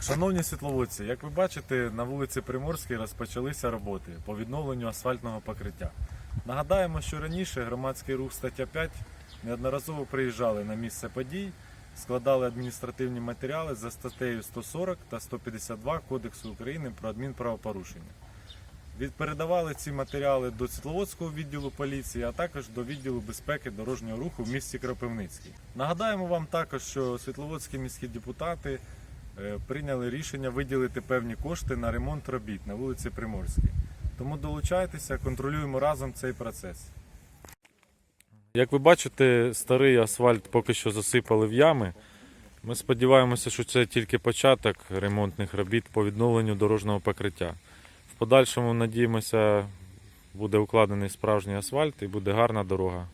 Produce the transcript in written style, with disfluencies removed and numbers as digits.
Шановні світловодці, як ви бачите, на вулиці Приморській розпочалися роботи по відновленню асфальтного покриття. Нагадаємо, що раніше громадський рух «Стаття 5» неодноразово приїжджали на місце подій, складали адміністративні матеріали за статтею 140 та 152 Кодексу України про адмінправопорушення. Передавали ці матеріали до Світловодського відділу поліції, а також до відділу безпеки дорожнього руху в місті Кропивницький. Нагадаємо вам також, що світловодські міські депутати прийняли рішення виділити певні кошти на ремонт робіт на вулиці Приморській. Тому долучайтеся, контролюємо разом цей процес. Як ви бачите, старий асфальт поки що засипали в ями. Ми сподіваємося, що це тільки початок ремонтних робіт по відновленню дорожнього покриття. В подальшому, надіємося, буде укладений справжній асфальт і буде гарна дорога.